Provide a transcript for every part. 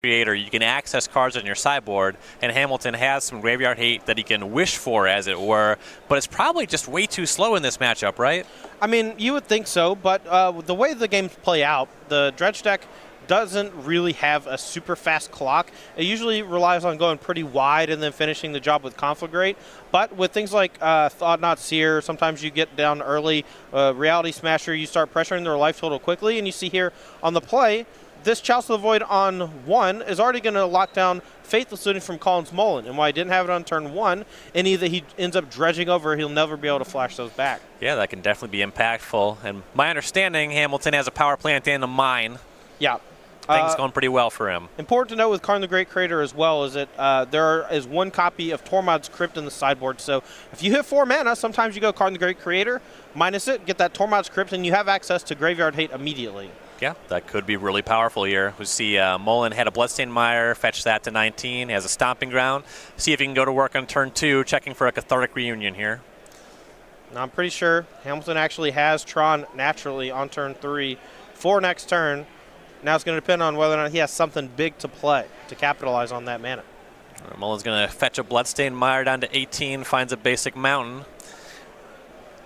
Creator, you can access cards on your sideboard, and Hamilton has some graveyard hate that he can wish for, as it were, but it's probably just way too slow in this matchup, right? I mean, you would think so, but the way the games play out, the Dredge deck doesn't really have a super fast clock. It usually relies on going pretty wide and then finishing the job with Conflagrate. But with things like Thought Not Seer, sometimes you get down early. Reality Smasher, you start pressuring their life total quickly, and you see here on the play, this Chalice of the Void on 1 is already going to lock down Faithless Looting from Collins Mullen. And why I didn't have it on turn 1, and either he ends up dredging over, he'll never be able to flash those back. Yeah, that can definitely be impactful. And my understanding, Hamilton has a power plant and a mine. Yeah. Things going pretty well for him. Important to note with Karn the Great Creator as well is that there is one copy of Tormod's Crypt in the sideboard. So if you hit 4 mana, sometimes you go Karn the Great Creator, minus it, get that Tormod's Crypt, and you have access to Graveyard Hate immediately. Yeah, that could be really powerful here. We see Mullen had a Bloodstained Mire, fetch that to 19, has a Stomping Ground. See if he can go to work on turn 2, checking for a Cathartic Reunion here. Now I'm pretty sure Hamilton actually has Tron naturally on turn 3 for next turn. Now it's going to depend on whether or not he has something big to play to capitalize on that mana. Mullen's going to fetch a Bloodstained Mire down to 18, finds a basic mountain.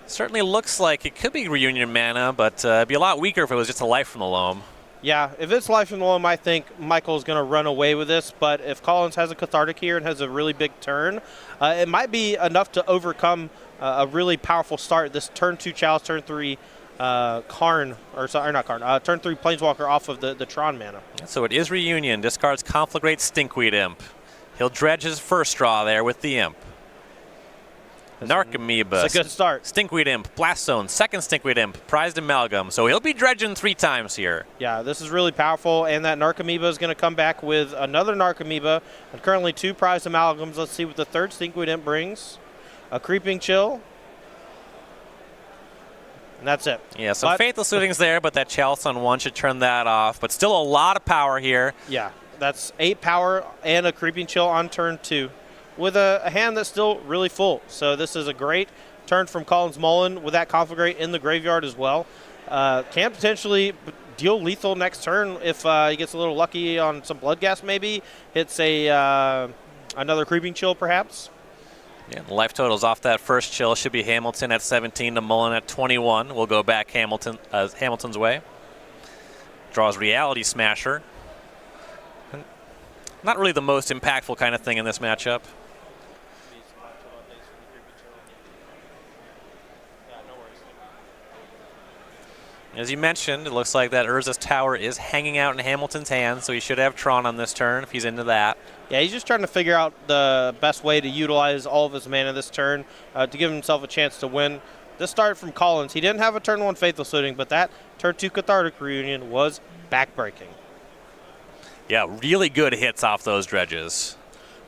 Certainly looks like it could be Reunion mana, but it'd be a lot weaker if it was just a Life from the Loam. Yeah, if it's Life from the Loam, I think Michael's going to run away with this, but if Collins has a Cathartic here and has a really big turn, it might be enough to overcome a really powerful start. This turn 2 Chalice, turn 3 Karn, or sorry, not Karn, turn 3 Planeswalker off of the Tron mana. So it is Reunion. Discards Conflagrate Stinkweed Imp. He'll dredge his first draw there with the Imp. Narcomoeba. It's a good start. Stinkweed Imp, Blast Zone, second Stinkweed Imp, Prized Amalgam. So he'll be dredging 3 times here. Yeah, this is really powerful, and that Narcomoeba is going to come back with another Narcomoeba, and currently 2 Prized Amalgams. Let's see what the third Stinkweed Imp brings. A Creeping Chill. And that's it. Yeah, some Faithless Looting's there, but that Chalice on 1 should turn that off. But still a lot of power here. Yeah, that's 8 power and a Creeping Chill on turn 2 with a hand that's still really full. So this is a great turn from Collins Mullen with that Conflagrate in the graveyard as well. Can potentially deal lethal next turn if he gets a little lucky on some Bloodghast maybe. Hits another Creeping Chill perhaps. Yeah, the life totals off that first chill should be Hamilton at 17 to Mullen at 21. We'll go back Hamilton's way. Draws Reality Smasher. Not really the most impactful kind of thing in this matchup. As you mentioned, it looks like that Urza's Tower is hanging out in Hamilton's hand, so he should have Tron on this turn if he's into that. Yeah, he's just trying to figure out the best way to utilize all of his mana this turn to give himself a chance to win. This start from Collins, he didn't have a turn 1 Faithless Looting, but that turn 2 Cathartic Reunion was backbreaking. Yeah, really good hits off those dredges.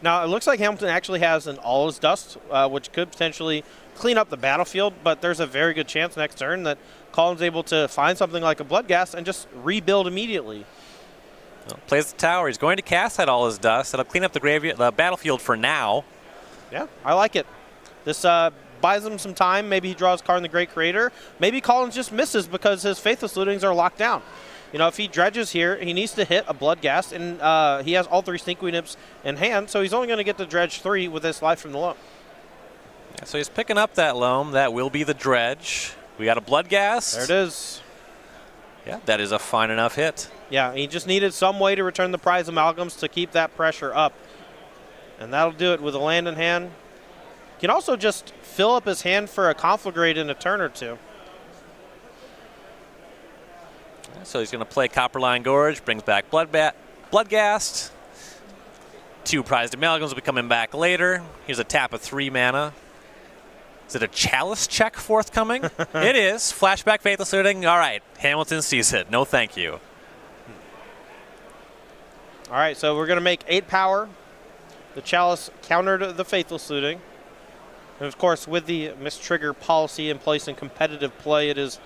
Now, it looks like Hamilton actually has an All Is Dust, which could potentially clean up the battlefield, but there's a very good chance next turn that Collins is able to find something like a Bloodghast and just rebuild immediately. Well, plays the tower. He's going to cast that All His Dust. It'll clean up the battlefield for now. Yeah, I like it. This buys him some time. Maybe he draws Karn the Great Creator. Maybe Collins just misses because his Faithless Lootings are locked down. You know, if he dredges here, he needs to hit a Bloodghast, and he has all 3 Stinkweed Imps in hand, so he's only going to get to dredge 3 with this Life from the Loam. Yeah, so he's picking up that Loam. That will be the dredge. We got a Bloodghast. There it is. Yeah, that is a fine enough hit. Yeah, he just needed some way to return the Prize Amalgams to keep that pressure up. And that'll do it with a land in hand. He can also just fill up his hand for a Conflagrate in a turn or 2. So he's going to play Copperline Gorge, brings back Bloodghast. 2 Prized Amalgams will be coming back later. Here's a tap of 3 mana. Is it a Chalice check forthcoming? It is. Flashback Faithless Looting. All right. Hamilton sees it. No thank you. All right, so we're going to make 8 power. The Chalice countered the Faithless Looting. And, of course, with the mistrigger policy in place in competitive play, it is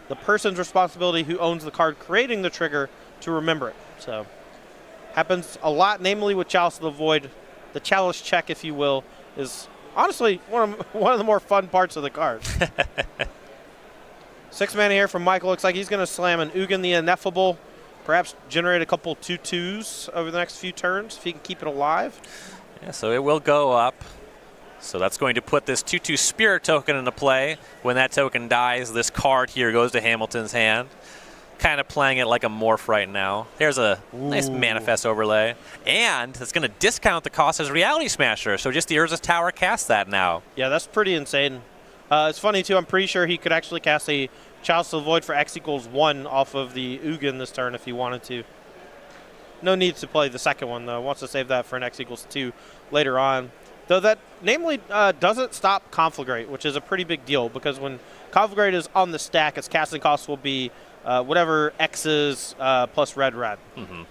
the person's responsibility who owns the card creating the trigger to remember it. So, happens a lot, namely with Chalice of the Void. The Chalice check, if you will, is honestly one of the more fun parts of the card. 6 mana here from Michael. Looks like he's going to slam an Ugin the Ineffable perhaps generate a couple 2/2s over the next few turns if he can keep it alive. Yeah, so it will go up. So that's going to put this 2/2 Spirit token into play. When that token dies, this card here goes to Hamilton's hand. Kind of playing it like a morph right now. There's a nice manifest overlay. And it's going to discount the cost as Reality Smasher. So just the Urza's Tower casts that now. Yeah, that's pretty insane. It's funny, too. I'm pretty sure he could actually cast a Chalice of the Void for X=1 off of the Ugin this turn if he wanted to. No need to play the second one, though. Wants to save that for an X=2 later on. Though that namely doesn't stop Conflagrate, which is a pretty big deal, because when Conflagrate is on the stack, its casting cost will be whatever X is plus red. Mm-hmm.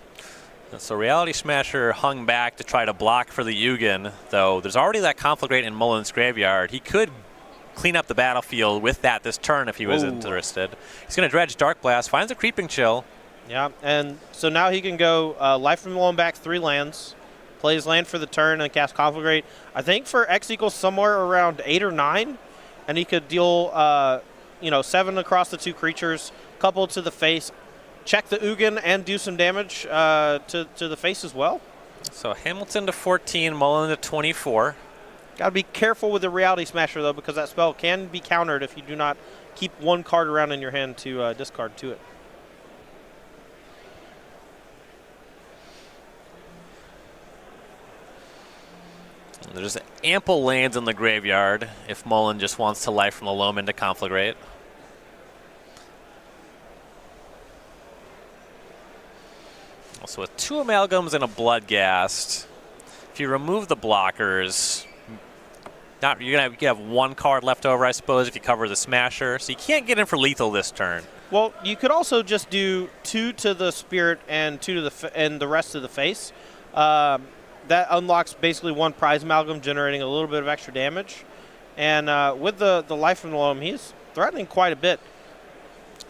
So Reality Smasher hung back to try to block for the Ugin, though there's already that Conflagrate in Mullen's graveyard. He could clean up the battlefield with that this turn if he was interested. He's going to dredge Dark Blast, finds a Creeping Chill. Yeah, and so now he can go Life from Mullen back 3 lands, play his land for the turn, and cast Conflagrate. I think for X equals somewhere around 8 or 9, and he could deal 7 across the 2 creatures, couple to the face, check the Ugin, and do some damage to the face as well. So Hamilton to 14, Mullen to 24. Got to be careful with the Reality Smasher, though, because that spell can be countered if you do not keep 1 card around in your hand to discard to it. There's ample lands in the graveyard if Mullen just wants to Life from the Loam into Conflagrate. So with 2 Amalgams and a Bloodghast, if you remove the blockers, you can have 1 card left over, I suppose, if you cover the Smasher. So you can't get in for lethal this turn. Well, you could also just do 2 to the Spirit and 2 to the rest of the face. That unlocks basically 1 Prize Amalgam, generating a little bit of extra damage. And with the Life from the Loam, he's threatening quite a bit.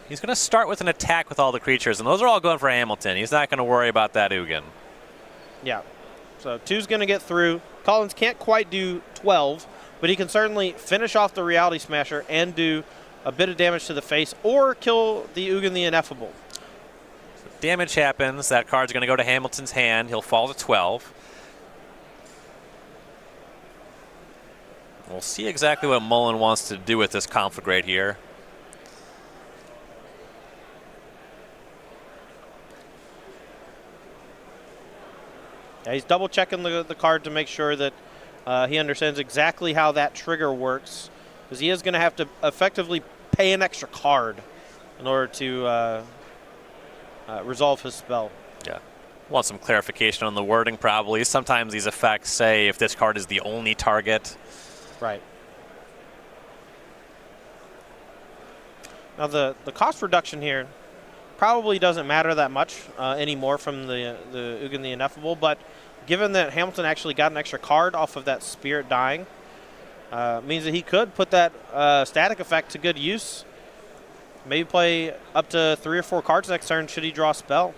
He's going to start with an attack with all the creatures, and those are all going for Hamilton. He's not going to worry about that Ugin. Yeah. So 2's going to get through. Collins can't quite do 12, but he can certainly finish off the Reality Smasher and do a bit of damage to the face or kill the Ugin the Ineffable. So damage happens. That card's going to go to Hamilton's hand. He'll fall to 12. We'll see exactly what Mullen wants to do with this Conflagrate here. Yeah, he's double checking the card to make sure that he understands exactly how that trigger works, because he is going to have to effectively pay an extra card in order to resolve his spell. Yeah. Want some clarification on the wording, probably. Sometimes these effects say if this card is the only target. Right. Now the cost reduction here probably doesn't matter that much anymore from the Ugin the Ineffable, but given that Hamilton actually got an extra card off of that Spirit dying, means that he could put that static effect to good use. Maybe play up to 3 or 4 cards next turn should he draw a spell.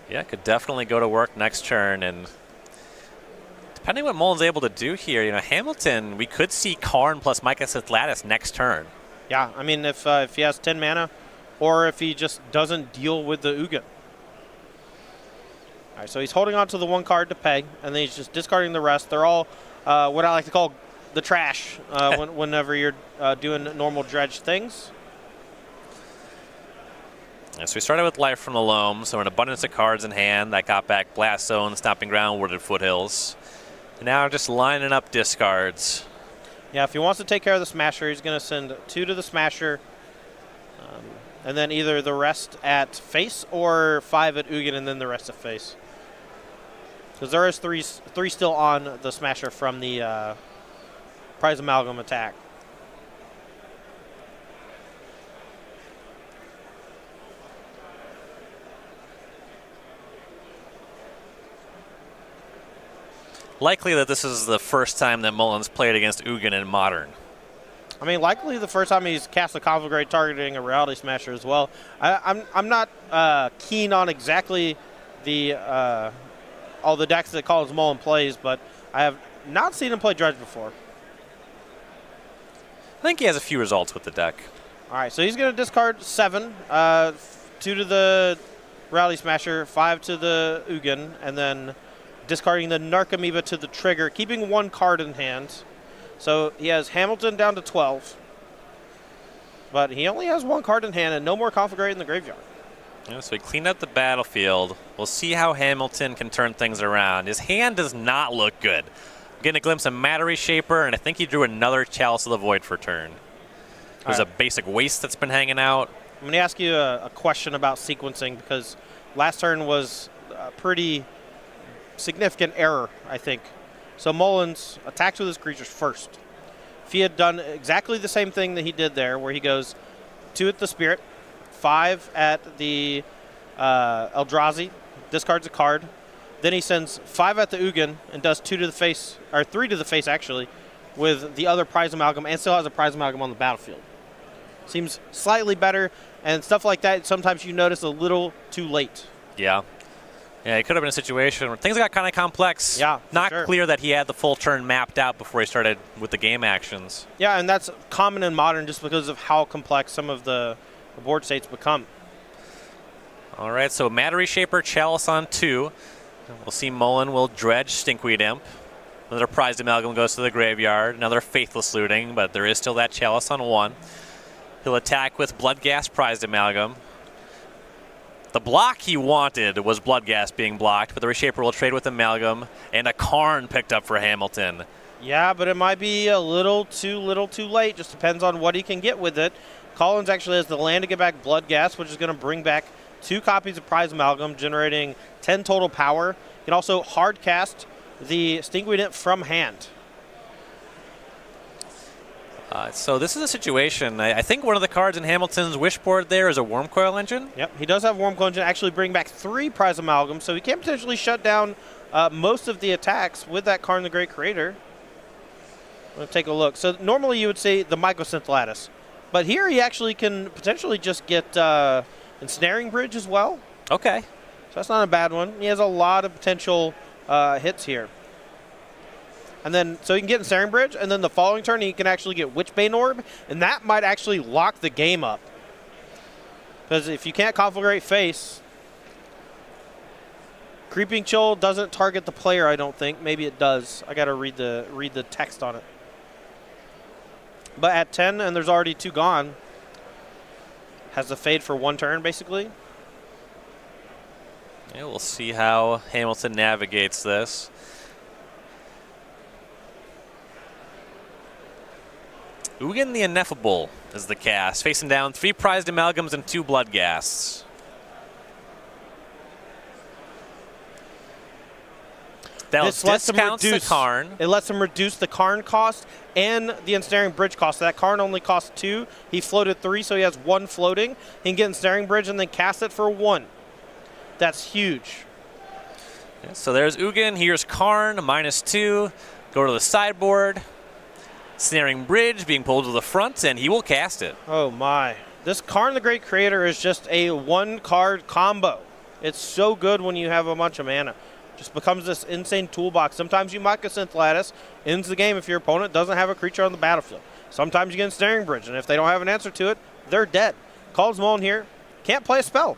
Yeah, could definitely go to work next turn, and depending what Mullen's able to do here, Hamilton, we could see Karn plus Micah Sith Lattice next turn. Yeah, I mean, if he has 10 mana, or if he just doesn't deal with the Ugin. All right, so he's holding on to the 1 card to pay, and then he's just discarding the rest. They're all what I like to call the trash whenever you're doing normal dredge things. Yeah, so we started with Life from the Loam, so an abundance of cards in hand. That got back Blast Zone, Stomping Ground, Wooded Foothills. And now just lining up discards. Yeah, if he wants to take care of the Smasher, he's going to send 2 to the Smasher, and then either the rest at face or 5 at Ugin, and then the rest at face. Because there is three still on the Smasher from the Prize Amalgam attack. Likely that this is the first time that Mullen's played against Ugin in Modern. I mean, likely the first time he's cast a Conflagrate targeting a Reality Smasher as well. I'm not keen on exactly the all the decks that Collins Mullen plays, but I have not seen him play Dredge before. I think he has a few results with the deck. All right, so he's going to discard 7, 2 to the Rally Smasher, 5 to the Ugin, and then discarding the Narcomoeba to the trigger, keeping 1 card in hand. So he has Hamilton down to 12. But he only has 1 card in hand and no more Conflagrate in the graveyard. Yeah, so he cleaned up the battlefield. We'll see how Hamilton can turn things around. His hand does not look good. Getting a glimpse of Matter Reshaper, and I think he drew another Chalice of the Void for turn. There's a basic waste that's been hanging out. I'm going to ask you a question about sequencing, because last turn was a pretty significant error, I think. So Mullins attacks with his creatures first. If he had done exactly the same thing that he did there, where he goes 2 at the Spirit, 5 at the Eldrazi, discards a card, then he sends 5 at the Ugin and does 2 to the face, or 3 to the face actually, with the other Prize Amalgam, and still has a Prize Amalgam on the battlefield. Seems slightly better, and stuff like that, sometimes you notice a little too late. Yeah. Yeah, it could have been a situation where things got kind of complex. Yeah, Not clear that he had the full turn mapped out before he started with the game actions. Yeah, and that's common in Modern just because of how complex some of the board states become. All right, so Matter Reshaper, Chalice on 2. We'll see Mullen will dredge Stinkweed Imp. Another Prized Amalgam goes to the graveyard. Another Faithless Looting, but there is still that Chalice on 1. He'll attack with Bloodghast Prized Amalgam. The block he wanted was Bloodghast being blocked, but the Reshaper will trade with Amalgam, and a Karn picked up for Hamilton. Yeah, but it might be a little too late. Just depends on what he can get with it. Collins actually has the land to get back Bloodghast, which is going to bring back 2 copies of Prize Amalgam, generating 10 total power. You can also hard cast the Stinkweed Imp from hand. So this is a situation. I think one of the cards in Hamilton's wish board there is a Wormcoil Engine. Yep, he does have Wormcoil Engine, actually bring back 3 Prize Amalgam, so he can potentially shut down most of the attacks with that Karn the Great Creator. Let's take a look. So normally you would say the Mycosynth Lattice, but here he actually can potentially just get Ensnaring Bridge as well. Okay. So that's not a bad one. He has a lot of potential hits here. And then, so he can get Ensnaring Bridge, and then the following turn he can actually get Witchbane Orb, and that might actually lock the game up. Because if you can't Conflagrate Face, Creeping Chill doesn't target the player, I don't think. Maybe it does. I got to read the text on it. But at 10, and there's already 2 gone, has the fade for 1 turn, basically. Yeah, we'll see how Hamilton navigates this. Ugin the Ineffable is the cast, facing down 3 Prized Amalgams and 2 Bloodghasts. This lets him discounts the reduce Karn. It lets him reduce the Karn cost and the Ensnaring Bridge cost. So that Karn only costs 2. He floated 3, so he has 1 floating. He can get Ensnaring Bridge and then cast it for 1. That's huge. Yeah, so there's Ugin. Here's Karn, -2. Go to the sideboard. Snaring Bridge being pulled to the front, and he will cast it. Oh my. This Karn the Great Creator is just a 1-card combo. It's so good when you have a bunch of mana. Just becomes this insane toolbox. Sometimes you Mycosynth Lattice, ends the game if your opponent doesn't have a creature on the battlefield. Sometimes you get Ensnaring Bridge, and if they don't have an answer to it, they're dead. Collins Mullen here can't play a spell.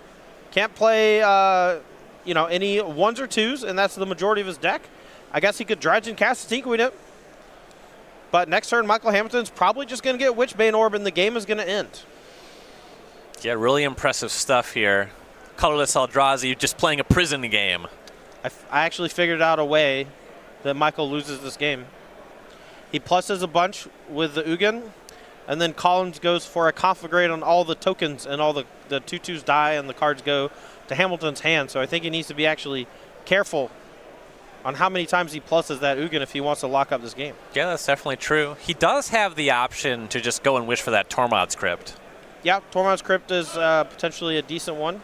Can't play any 1s or 2s, and that's the majority of his deck. I guess he could dredge and cast a Stinkweed Imp. But next turn, Michael Hamilton's probably just going to get Witchbane Orb, and the game is going to end. Yeah, really impressive stuff here. Colorless Eldrazi just playing a prison game. I actually figured out a way that Michael loses this game. He pluses a bunch with the Ugin, and then Collins goes for a Conflagrate on all the tokens, and all the 2/2s die, and the cards go to Hamilton's hand. So I think he needs to be actually careful on how many times he pluses that Ugin if he wants to lock up this game. Yeah, that's definitely true. He does have the option to just go and wish for that Tormod's Crypt. Yeah, Tormod's Crypt is potentially a decent one.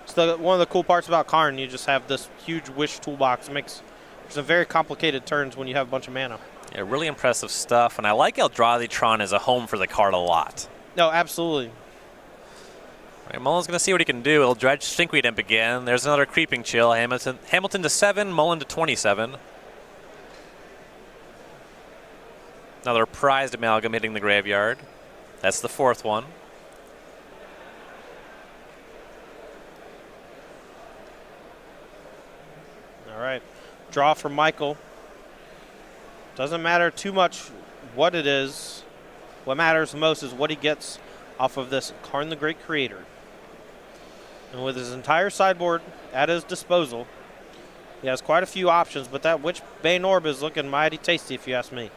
So one of the cool parts about Karn, you just have this huge wish toolbox. It makes some very complicated turns when you have a bunch of mana. Yeah, really impressive stuff, and I like Eldrazi-tron as a home for the card a lot. No, absolutely. Right, Mullen's going to see what he can do. He'll dredge Stinkweed Imp again. There's another Creeping Chill. Hamilton to 7, Mullen to 27. Another Prized Amalgam hitting the graveyard. That's the 4th one. All right. Draw for Michael. Doesn't matter too much what it is. What matters most is what he gets off of this Karn the Great Creator. And with his entire sideboard at his disposal, he has quite a few options, but that Witchbane Orb is looking mighty tasty if you ask me.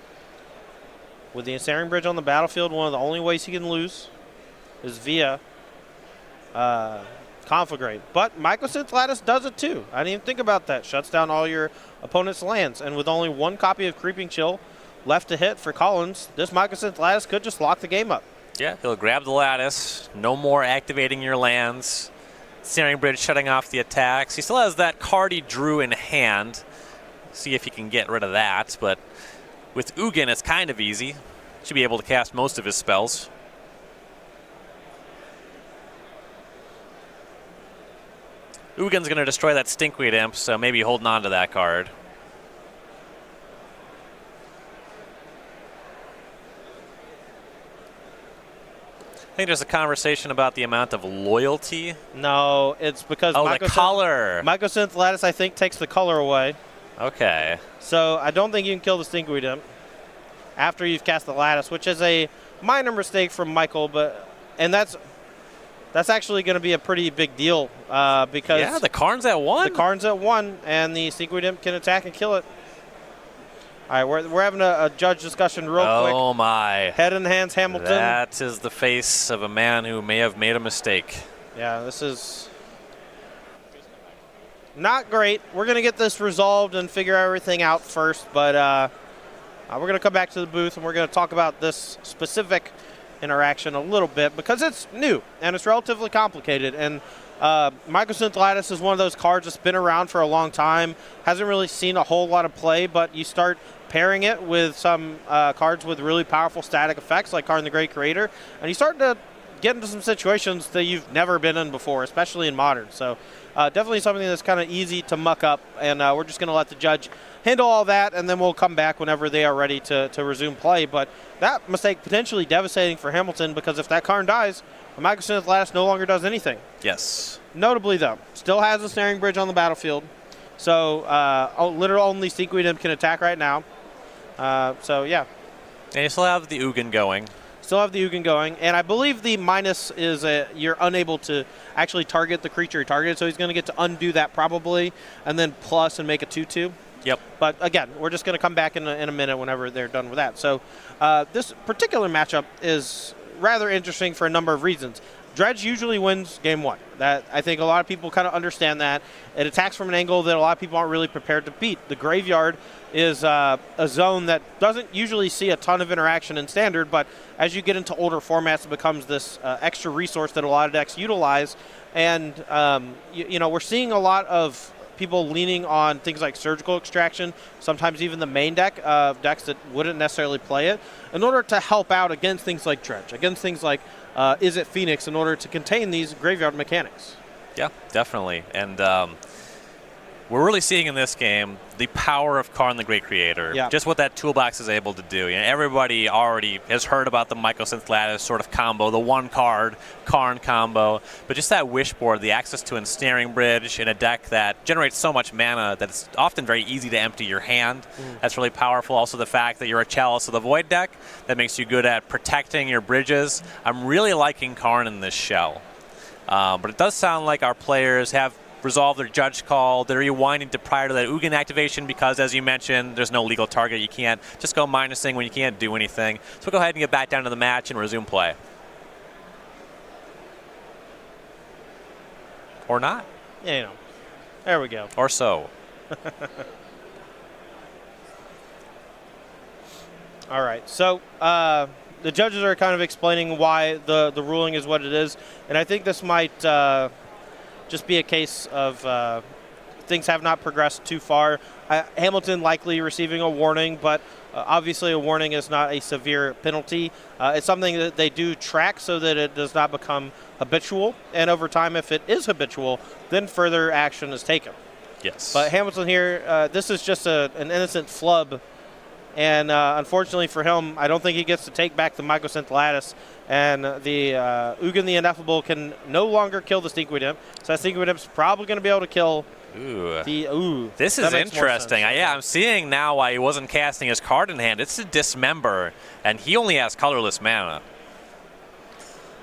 With the Ensnaring Bridge on the battlefield, one of the only ways he can lose is via Conflagrate. But Mycosynth Lattice does it too. I didn't even think about that. Shuts down all your opponent's lands. And with only one copy of Creeping Chill left to hit for Collins, this Mycosynth Lattice could just lock the game up. Yeah, he'll grab the Lattice. No more activating your lands. Ensnaring Bridge shutting off the attacks. He still has that card he drew in hand. See if he can get rid of that. But with Ugin, it's kind of easy. Should be able to cast most of his spells. Ugin's going to destroy that Stinkweed Imp, so maybe holding on to that card. I think there's a conversation about the amount of loyalty. No, it's because the color. Mycosynth Lattice, I think, takes the color away. Okay. So I don't think you can kill the Stinkweed Imp after you've cast the Lattice, which is a minor mistake from Michael, and that's actually going to be a pretty big deal because the Karn's at 1. The Karn's at 1, and the Stinkweed Imp can attack and kill it. All right, we're having a judge discussion real quick. Oh, my. Head in hands, Hamilton. That is the face of a man who may have made a mistake. Yeah, this is not great. We're going to get this resolved and figure everything out first, but we're going to come back to the booth, and we're going to talk about this specific interaction a little bit because it's new, and it's relatively complicated. And Mycosynth Lattice is one of those cards that's been around for a long time, hasn't really seen a whole lot of play, but you start pairing it with some cards with really powerful static effects like Karn the Great Creator, and you start to get into some situations that you've never been in before, especially in Modern. So definitely something that's kind of easy to muck up, and we're just going to let the judge handle all that, and then we'll come back whenever they are ready to resume play. But that mistake potentially devastating for Hamilton because if that Karn dies, the Mycosynth Lattice no longer does anything. Yes. Notably, though, still has a Snaring Bridge on the battlefield. So literally only Stinkweed Imp can attack right now. So, yeah. And you still have the Ugin going. Still have the Ugin going. And I believe the minus is you're unable to actually target the creature you targeted. So he's going to get to undo that probably and then plus and make a 2/2. Yep. But, again, we're just going to come back in a minute whenever they're done with that. So this particular matchup is rather interesting for a number of reasons. Dredge usually wins game 1. That I think a lot of people kind of understand that. It attacks from an angle that a lot of people aren't really prepared to beat. The graveyard is a zone that doesn't usually see a ton of interaction in Standard, but as you get into older formats, it becomes this extra resource that a lot of decks utilize. And, we're seeing a lot of people leaning on things like Surgical Extraction, sometimes even the main deck of decks that wouldn't necessarily play it, in order to help out against things like Dredge, against things like Is It Phoenix, in order to contain these graveyard mechanics. Yeah, definitely. And we're really seeing in this game the power of Karn the Great Creator. Yeah. Just what that toolbox is able to do. Everybody already has heard about the Mycosynth Lattice sort of combo, the one card Karn combo. But just that Wishboard, the access to Ensnaring Bridge in a deck that generates so much mana that it's often very easy to empty your hand. That's really powerful. Also the fact that you're a Chalice of the Void deck, that makes you good at protecting your bridges. I'm really liking Karn in this shell. But it does sound like our players have resolve their judge call. They're rewinding to prior to that Ugin activation because, as you mentioned, there's no legal target. You can't just go minusing when you can't do anything. So we'll go ahead and get back down to the match and resume play. Or not. Yeah, there we go. Or so. All right. So the judges are kind of explaining why the ruling is what it is. And I think this might just be a case of things have not progressed too far. Hamilton likely receiving a warning, but obviously a warning is not a severe penalty. It's something that they do track so that it does not become habitual. And over time, if it is habitual, then further action is taken. Yes. But Hamilton here, this is just an innocent flub And unfortunately for him, I don't think he gets to take back the Mycosynth Lattice. And the Ugin the Ineffable can no longer kill the Stinkweed Imp. So that Stinkweed Imp's probably going to be able to kill the This is interesting. Yeah, I'm seeing now why he wasn't casting his card in hand. It's a Dismember, and he only has colorless mana.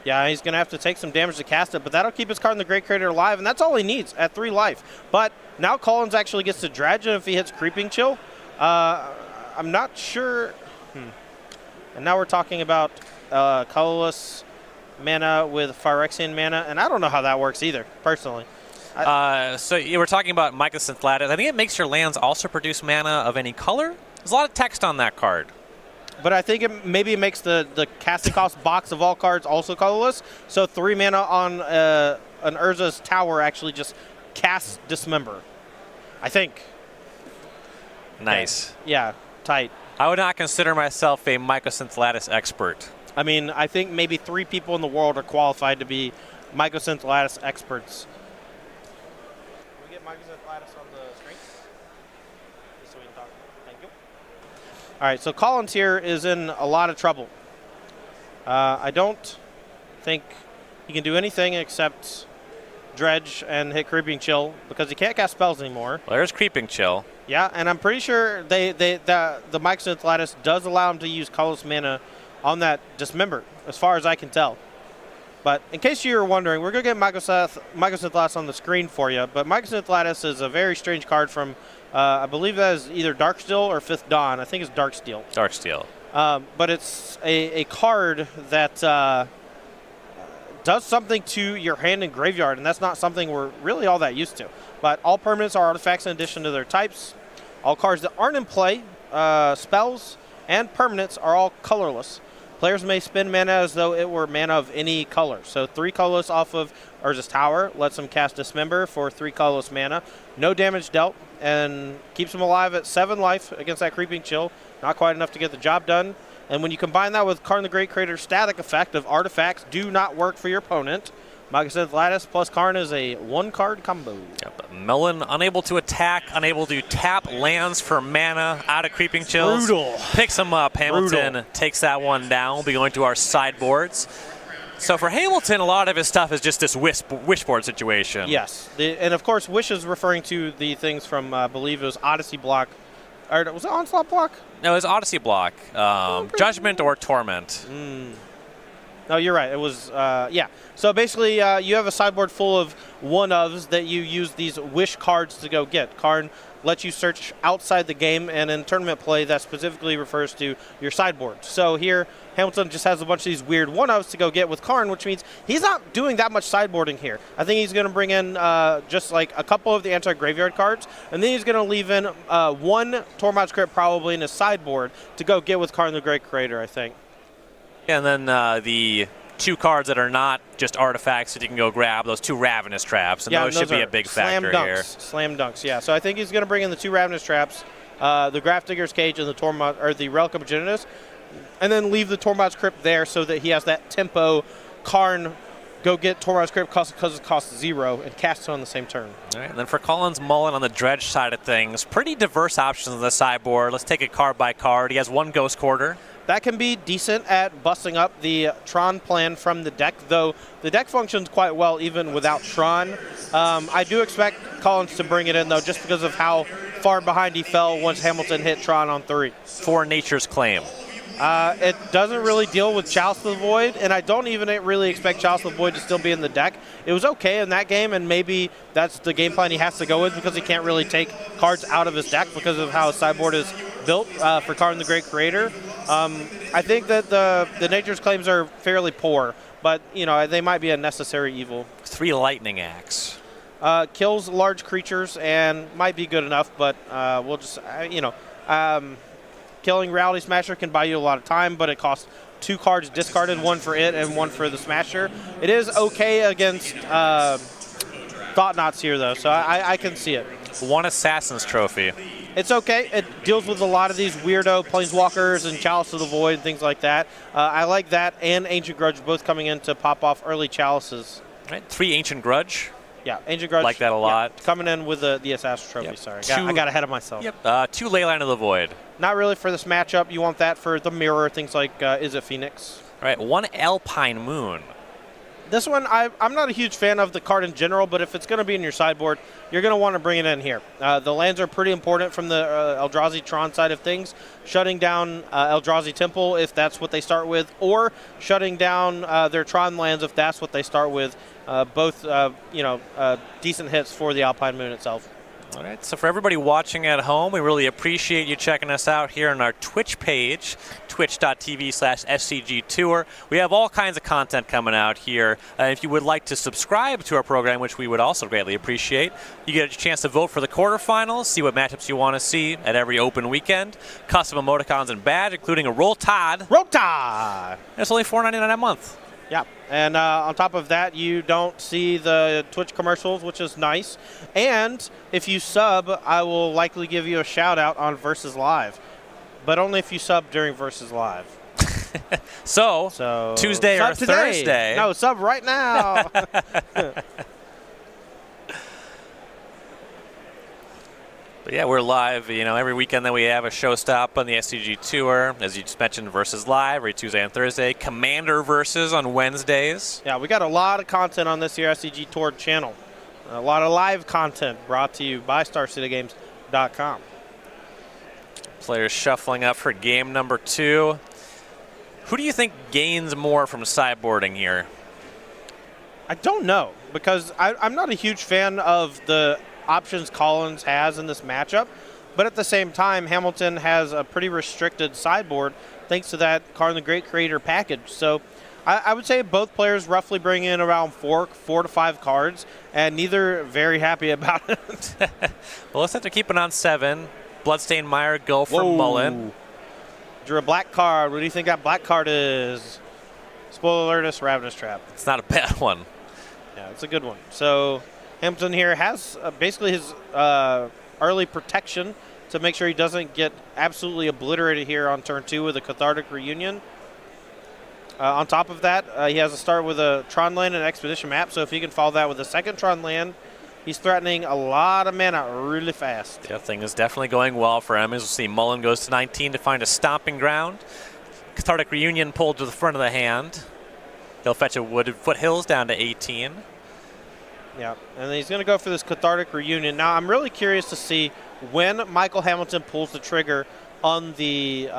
Yeah, he's going to have to take some damage to cast it, but that'll keep his card in the Great Creator alive, and that's all he needs at 3 life. But now Collins actually gets to dredge, and if he hits Creeping Chill, I'm not sure. And now we're talking about colorless mana with Phyrexian mana, and I don't know how that works either, personally. So you were talking about Mycosynth Lattice. I think it makes your lands also produce mana of any color. There's a lot of text on that card. But I think maybe it makes the casting cost box of all cards also colorless. So 3 mana on an Urza's Tower actually just casts Dismember. I think. Nice. Okay. Yeah, tight. I would not consider myself a Mycosynth Lattice expert. I mean, I think maybe 3 people in the world are qualified to be Mycosynth Lattice experts. Can we get Mycosynth Lattice on the screen? Just so we can talk. Thank you. All right, so Collins here is in a lot of trouble. I don't think he can do anything except dredge and hit Creeping Chill because he can't cast spells anymore. Well, there's Creeping Chill. Yeah, and I'm pretty sure the Mycosynth Lattice does allow him to use colorless mana on that Dismember, as far as I can tell. But in case you were wondering, we're going to get Mycosynth Lattice on the screen for you. But Mycosynth Lattice is a very strange card from, I believe that is either Darksteel or Fifth Dawn. I think it's Darksteel. Darksteel. But it's a card that does something to your hand and graveyard, and that's not something we're really all that used to. But all permanents are artifacts in addition to their types. All cards that aren't in play, spells, and permanents are all colorless. Players may spend mana as though it were mana of any color. So 3 colorless off of Urza's Tower lets him cast Dismember for 3 colorless mana. No damage dealt, and keeps him alive at 7 life against that Creeping Chill. Not quite enough to get the job done. And when you combine that with Karn the Great Creator's static effect of artifacts do not work for your opponent, Mycosynth Lattice plus Karn is a 1-card combo. Yep. Mullen unable to attack, unable to tap lands for mana out of Creeping Chills. Brutal. Picks him up. Hamilton Brutal. takes that one down. We'll be going to our sideboards. So for Hamilton, a lot of his stuff is just this wishboard situation. Yes. And of course, Wish is referring to the things from, I believe it was Odyssey block. Or was it Onslaught block? No, it was Odyssey block. Judgment or Torment. No, you're right. It was, yeah. So basically, you have a sideboard full of one-ofs that you use these wish cards to go get. Karn lets you search outside the game, and in tournament play, that specifically refers to your sideboard. So here, Hamilton just has a bunch of these weird one-ofs to go get with Karn, which means he's not doing that much sideboarding here. I think he's going to bring in just like a couple of the anti-graveyard cards, and then he's going to leave in 1 Tormod's Crypt probably in his sideboard to go get with Karn the Great Creator, I think. And then the 2 cards that are not just artifacts that you can go grab, those 2 Ravenous Traps, and those should be a big factor here. Slam dunks, yeah. So I think he's going to bring in the 2 Ravenous Traps, the Grafdigger's Cage, and the Relic of Progenitus, and then leave the Tormod's Crypt there so that he has that tempo. Karn, go get Tormod's Crypt because it costs 0 and cast it on the same turn. All right, and then for Collins Mullen on the dredge side of things, pretty diverse options on the sideboard. Let's take it card by card. He has 1 Ghost Quarter. That can be decent at busting up the Tron plan from the deck, though the deck functions quite well even without Tron. I do expect Collins to bring it in, though, just because of how far behind he fell once Hamilton hit Tron on 3. For Nature's Claim. It doesn't really deal with Chalice of the Void, and I don't even really expect Chalice of the Void to still be in the deck. It was okay in that game, and maybe that's the game plan he has to go with because he can't really take cards out of his deck because of how his sideboard is built for Karn the Great Creator. I think that the Nature's Claims are fairly poor, but you know they might be a necessary evil. 3 Lightning Axe. Kills large creatures and might be good enough, but we'll just killing Reality Smasher can buy you a lot of time, but it costs 2 cards discarded, 1 for it and 1 for the Smasher. It is okay against Thought Knots here, though, so I can see it. 1 Assassin's Trophy. It's okay. It deals with a lot of these weirdo Planeswalkers and Chalice of the Void and things like that. I like that and Ancient Grudge both coming in to pop off early Chalices. Right, 3 Ancient Grudge. Yeah, Ancient Grudge. Like that a lot. Yeah, coming in with the Assassin Trophy. Yep. Sorry, I got ahead of myself. Yep. 2 Leyline of the Void. Not really for this matchup. You want that for the mirror, things like Is It Phoenix? All right, 1 Alpine Moon. This one, I'm not a huge fan of the card in general, but if it's going to be in your sideboard, you're going to want to bring it in here. The lands are pretty important from the Eldrazi Tron side of things. Shutting down Eldrazi Temple if that's what they start with, or shutting down their Tron lands if that's what they start with. Both, decent hits for the Alpine Moon itself. All right, so for everybody watching at home, we really appreciate you checking us out here on our Twitch page, twitch.tv/SCGTour. We have all kinds of content coming out here. If you would like to subscribe to our program, which we would also greatly appreciate, you get a chance to vote for the quarterfinals, see what matchups you want to see at every open weekend, custom emoticons and badge, including a Roll Tide. Roll Tide! It's only $4.99 a month. Yeah, and on top of that, you don't see the Twitch commercials, which is nice. And if you sub, I will likely give you a shout-out on Versus Live, but only if you sub during Versus Live. So Tuesday or today. Thursday. No, sub right now. But yeah, we're live, every weekend that we have a show stop on the SCG Tour. As you just mentioned, Versus Live every Tuesday and Thursday. Commander Versus on Wednesdays. Yeah, we got a lot of content on this here SCG Tour channel. A lot of live content brought to you by StarCityGames.com. Players shuffling up for game number 2. Who do you think gains more from sideboarding here? I don't know, because I'm not a huge fan of the options Collins has in this matchup, but at the same time, Hamilton has a pretty restricted sideboard thanks to that Karn the Great Creator package. So I would say both players roughly bring in around 4 to 5 cards, and neither very happy about it. Well, let's have to keep it on 7. Bloodstained Mire go for Mullen. Drew a black card. What do you think that black card is? Spoiler alert, it's Ravenous Trap. It's not a bad one. Yeah, it's a good one. So Hamilton here has basically his early protection to make sure he doesn't get absolutely obliterated here on turn 2 with a Cathartic Reunion. On top of that, he has a start with a Tron land and Expedition map, so if he can follow that with a second Tron land, he's threatening a lot of mana really fast. Yeah, thing is definitely going well for him. As we'll see, Mullen goes to 19 to find a stomping ground. Cathartic Reunion pulled to the front of the hand. He'll fetch a Wooded Foothills down to 18. Yeah, and then he's going to go for this Cathartic Reunion. Now, I'm really curious to see when Michael Hamilton pulls the trigger on the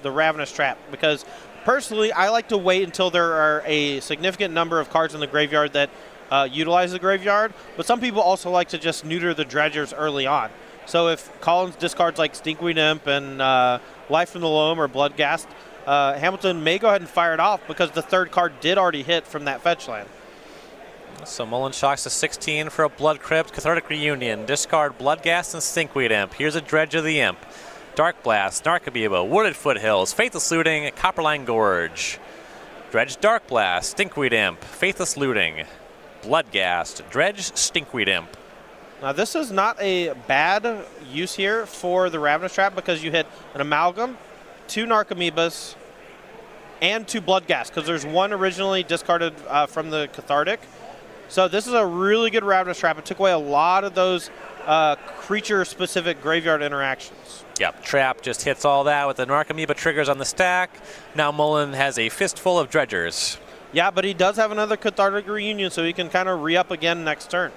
Ravenous Trap, because personally, I like to wait until there are a significant number of cards in the graveyard that utilize the graveyard, but some people also like to just neuter the dredgers early on. So if Collins discards like Stinkweed Imp and Life from the Loam or Bloodghast, Hamilton may go ahead and fire it off because the third card did already hit from that fetch land. So Mullen shocks to 16 for a Blood Crypt, Cathartic Reunion, discard Bloodghast and Stinkweed Imp. Here's a Dredge of the Imp. Dark Blast, Narcomoeba, Wooded Foothills, Faithless Looting, Copperline Gorge. Dredge, Dark Blast, Stinkweed Imp, Faithless Looting, Bloodghast, Dredge, Stinkweed Imp. Now this is not a bad use here for the Ravenous Trap because you hit an Amalgam, 2 Narcomoebas, and 2 Bloodghast, because there's one originally discarded from the Cathartic. So this is a really good Ravenous Trap. It took away a lot of those creature-specific graveyard interactions. Yep, Trap just hits all that with the Narcomoeba triggers on the stack. Now Mullen has a fistful of Dredgers. Yeah, but he does have another Cathartic Reunion, so he can kind of re-up again next turn.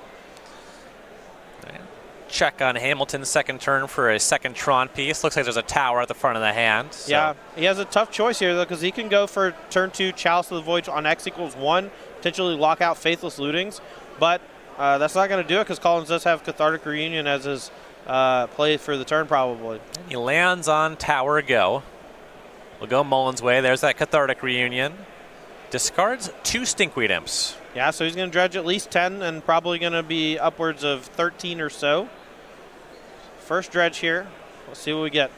Check on Hamilton's second turn for a second Tron piece. Looks like there's a tower at the front of the hand. So. Yeah, he has a tough choice here, though, because he can go for turn 2 Chalice of the Void on X = 1, potentially lock out Faithless Lootings, but that's not going to do it because Collins does have Cathartic Reunion as his play for the turn, probably. He lands on Tower Go. We'll go Mullen's way. There's that Cathartic Reunion. Discards 2 Stinkweed Imps. Yeah, so he's going to dredge at least 10 and probably going to be upwards of 13 or so. First dredge here. Let's see what we get.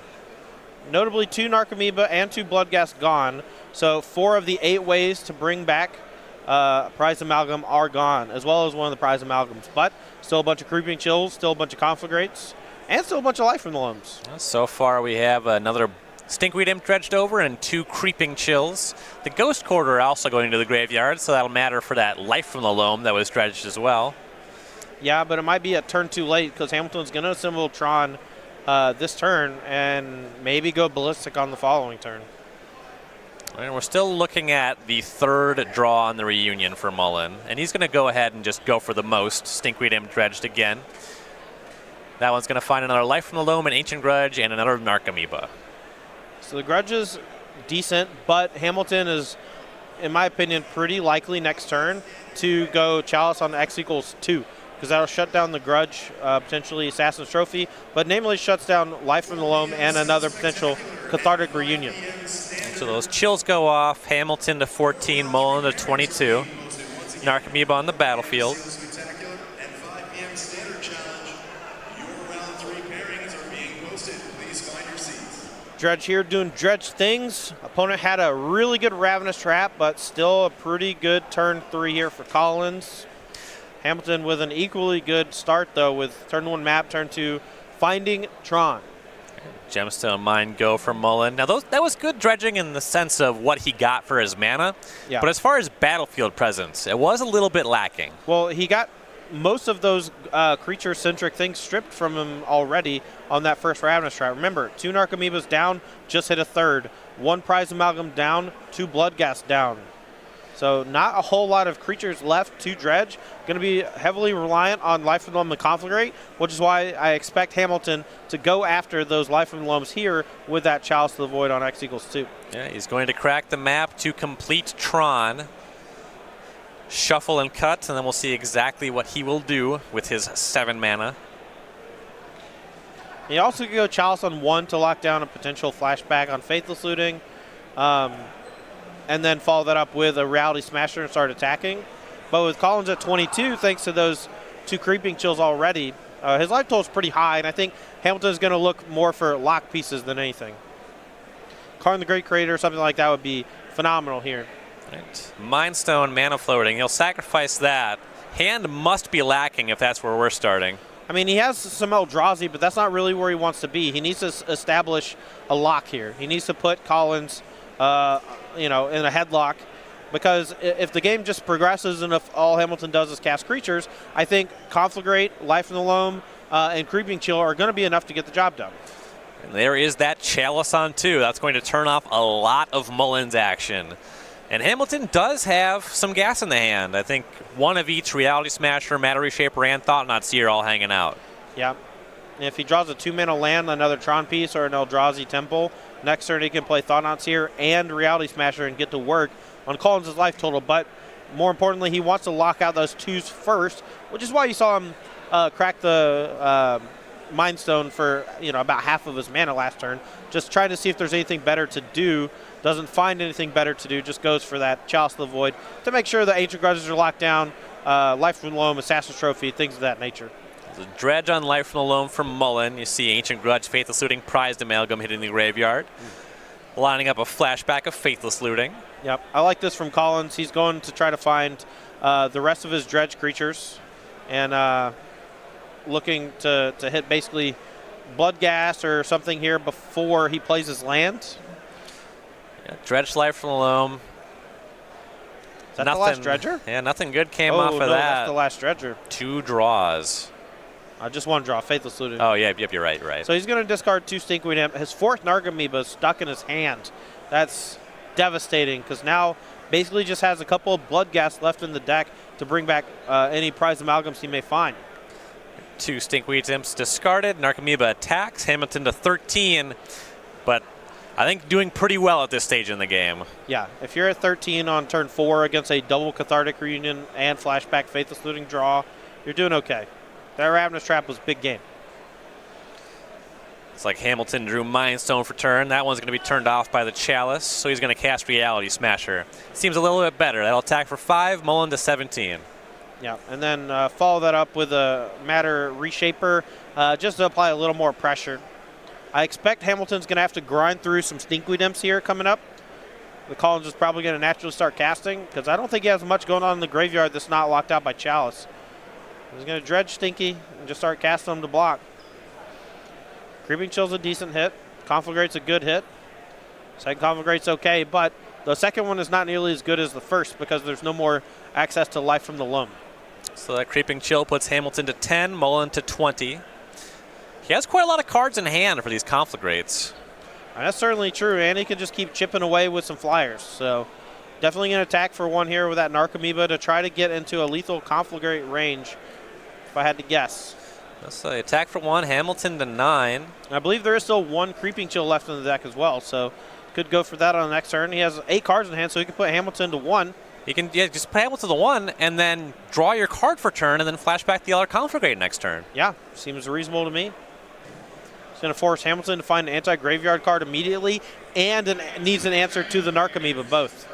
Notably, 2 Narcomoeba and 2 Bloodghast gone. So 4 of the 8 ways to bring back Prize Amalgam are gone, as well as one of the Prize Amalgams. But still a bunch of Creeping Chills, still a bunch of Conflagrates, and still a bunch of Life from the Loams. So far we have another Stinkweed Imp dredged over and 2 Creeping Chills. The Ghost Quarter also going to the graveyard, so that'll matter for that Life from the Loam that was dredged as well. Yeah, but it might be a turn too late because Hamilton's going to assemble Tron this turn and maybe go ballistic on the following turn. And we're still looking at the 3rd draw on the reunion for Mullen, and he's going to go ahead and just go for the most. Stinkweed Imp dredged again. That one's going to find another Life from the Loam, an Ancient Grudge, and another Narcomoeba. So the Grudge is decent, but Hamilton is, in my opinion, pretty likely next turn to go Chalice on X equals 2. Because that'll shut down the Grudge, potentially Assassin's Trophy, but namely shuts down Life from the Loam and another potential Cathartic Reunion. So those chills go off. Hamilton to 14, Mullen to 22. Narcomoeba on the battlefield. Dredge here doing Dredge things. Opponent had a really good Ravenous Trap, but still a pretty good turn 3 here for Collins. Hamilton with an equally good start, though, with turn 1 map, turn 2 finding Tron. Gemstone Mine go for Mullen. Now, that was good dredging in the sense of what he got for his mana. Yeah. But as far as battlefield presence, it was a little bit lacking. Well, he got most of those creature-centric things stripped from him already on that first Ravenous Trap. Remember, 2 Narcomoebas down, just hit a 3rd. 1 Prize Amalgam down, 2 Bloodghast down. So not a whole lot of creatures left to dredge. Going to be heavily reliant on Life from the Loam and Conflagrate, which is why I expect Hamilton to go after those Life from the Loams here with that Chalice to the Void on X equals 2. Yeah, he's going to crack the map to complete Tron. Shuffle and cut, and then we'll see exactly what he will do with his 7 mana. He also could go Chalice on 1 to lock down a potential flashback on Faithless Looting. And then follow that up with a Reality Smasher and start attacking. But with Collins at 22, thanks to those 2 Creeping Chills already, his life total is pretty high, and I think Hamilton's going to look more for lock pieces than anything. Karn the Great Creator or something like that would be phenomenal here. Right. Mindstone, Mana Floating. He'll sacrifice that. Hand must be lacking if that's where we're starting. I mean, he has some Eldrazi, but that's not really where he wants to be. He needs to establish a lock here. He needs to put Collins in a headlock, because if the game just progresses and if all Hamilton does is cast creatures, I think Conflagrate, Life in the Loam, and Creeping Chill are going to be enough to get the job done. And there is that Chalice on 2. That's going to turn off a lot of Mullen's action. And Hamilton does have some gas in the hand. I think one of each Reality Smasher, Matter Reshaper, and Thought-Knot Seer all hanging out. Yeah. And if he draws a 2-mana land, another Tron piece, or an Eldrazi Temple, next turn he can play Thought-Knot Seer and Reality Smasher and get to work on Collins' life total. But more importantly, he wants to lock out those 2s first, which is why you saw him crack the Mind Stone for about half of his mana last turn, just trying to see if there's anything better to do. Doesn't find anything better to do, just goes for that Chalice of the Void to make sure the Ancient Grudges are locked down, Life from the Loam, Assassin's Trophy, things of that nature. There's a dredge on Life from the Loam from Mullen. You see Ancient Grudge, Faithless Looting, Prized Amalgam hitting the graveyard. Lining up a flashback of Faithless Looting. Yep, I like this from Collins. He's going to try to find the rest of his dredge creatures and looking to hit basically Bloodghast or something here before he plays his land. Yeah, dredge Life from the Loam. Is that the last dredger? Yeah, nothing good came off of that. That's the last dredger. 2 draws. Just 1 draw, Faithless Looting. Oh, yeah, yep, you're right. So he's going to discard 2 Stinkweed Imp. His 4th Narcomoeba is stuck in his hand. That's devastating, because now basically just has a couple of Bloodghast left in the deck to bring back any Prized Amalgams he may find. 2 Stinkweed Imps discarded. Narcomoeba attacks. Hamilton to 13, but I think doing pretty well at this stage in the game. Yeah, if you're at 13 on turn 4 against a double Cathartic Reunion and flashback Faithless Looting draw, you're doing okay. That Ravenous Trap was big game. It's like Hamilton drew Mind Stone for turn. That one's going to be turned off by the Chalice, so he's going to cast Reality Smasher. Seems a little bit better. That'll attack for 5, Mullen to 17. Yeah, and then follow that up with a Matter Reshaper just to apply a little more pressure. I expect Hamilton's going to have to grind through some Stinkweed Imps here coming up. The Collins is probably going to naturally start casting, because I don't think he has much going on in the graveyard that's not locked out by Chalice. He's going to dredge Stinky and just start casting them to block. Creeping Chill's a decent hit. Conflagrate's a good hit. Second Conflagrate's okay, but the second one is not nearly as good as the first because there's no more access to life from the loam. So that Creeping Chill puts Hamilton to 10, Mullen to 20. He has quite a lot of cards in hand for these Conflagrates. That's certainly true, and he can just keep chipping away with some flyers. So definitely going to attack for one here with that Narcomoeba to try to get into a lethal Conflagrate range, if I had to guess. Let's say attack for one, Hamilton to 9. And I believe there is still one Creeping Chill left in the deck as well, so could go for that on the next turn. He has 8 cards in hand, so he can put Hamilton to 1. You can just put Hamilton to 1 and then draw your card for turn and then flash back the other Conflagrate next turn. Yeah, seems reasonable to me. He's going to force Hamilton to find an anti-graveyard card immediately and needs an answer to the Narcomoeba both.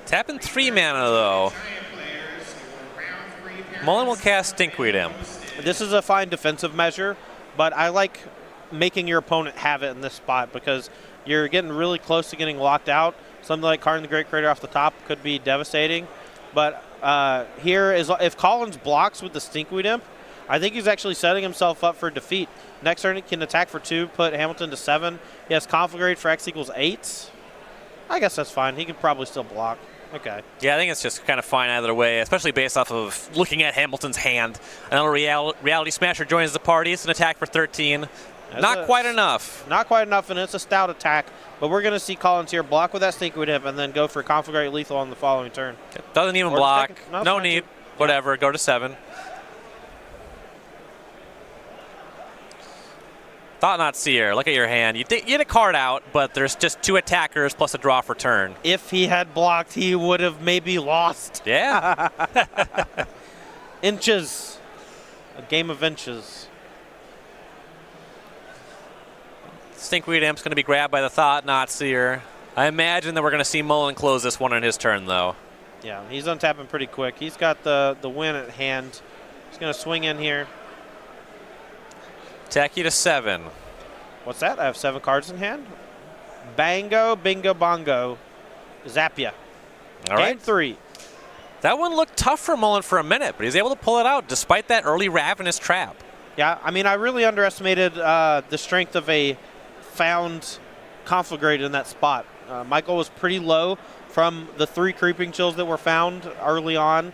Tapping 3 mana though. Mullen will cast Stinkweed Imp. This is a fine defensive measure, but I like making your opponent have it in this spot because you're getting really close to getting locked out. Something like Karn the Great Creator off the top could be devastating. But here is if Collins blocks with the Stinkweed Imp, I think he's actually setting himself up for defeat. Next turn he can attack for 2, put Hamilton to 7. He has Conflagrate for X equals 8. I guess that's fine. He could probably still block. Okay. Yeah, I think it's just kind of fine either way, especially based off of looking at Hamilton's hand. Another Reality Smasher joins the party. It's an attack for 13. Not quite enough. Not quite enough, and it's a stout attack. But we're going to see Collins here block with that Stinkweed Imp and then go for Conflagrate Lethal on the following turn. Doesn't even block. No need. Whatever. Go to 7. Thought Not Seer. Look at your hand. You get a card out, but there's just 2 attackers plus a draw for turn. If he had blocked, he would have maybe lost. Yeah. Inches. A game of inches. Stinkweed Imp's going to be grabbed by the Thought Not Seer. I imagine that we're going to see Mullen close this one on his turn, though. Yeah, he's untapping pretty quick. He's got the win at hand. He's going to swing in here. Attack you to 7. What's that? I have 7 cards in hand. Bango, bingo, bongo. Zap ya. All Game right. 3. That one looked tough for Mullen for a minute, but he's able to pull it out despite that early Ravenous Trap. Yeah, I mean, I really underestimated the strength of a found Conflagrate in that spot. Michael was pretty low from the 3 Creeping Chills that were found early on,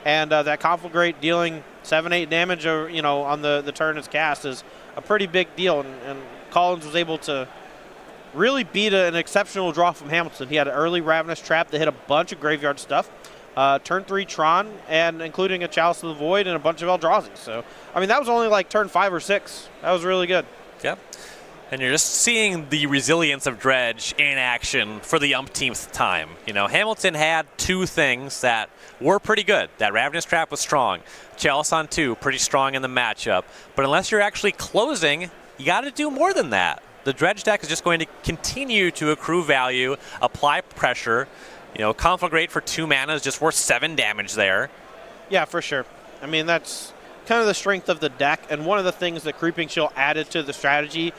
and that Conflagrate dealing 7-8 damage on the turn it's cast is a pretty big deal, and Collins was able to really beat an exceptional draw from Hamilton. He had an early Ravenous Trap that hit a bunch of graveyard stuff, turn 3 Tron, and including a Chalice of the Void and a bunch of Eldrazi. So, I mean, that was only like turn 5 or 6. That was really good. Yep. And you're just seeing the resilience of Dredge in action for the umpteenth time. You know, Hamilton had 2 things that were pretty good. That Ravenous Trap was strong. Chalice on 2, pretty strong in the matchup. But unless you're actually closing, you got to do more than that. The Dredge deck is just going to continue to accrue value, apply pressure. You know, Conflagrate for 2 mana is just worth 7 damage there. Yeah, for sure. I mean, that's kind of the strength of the deck, and one of the things that Creeping Chill added to the strategy.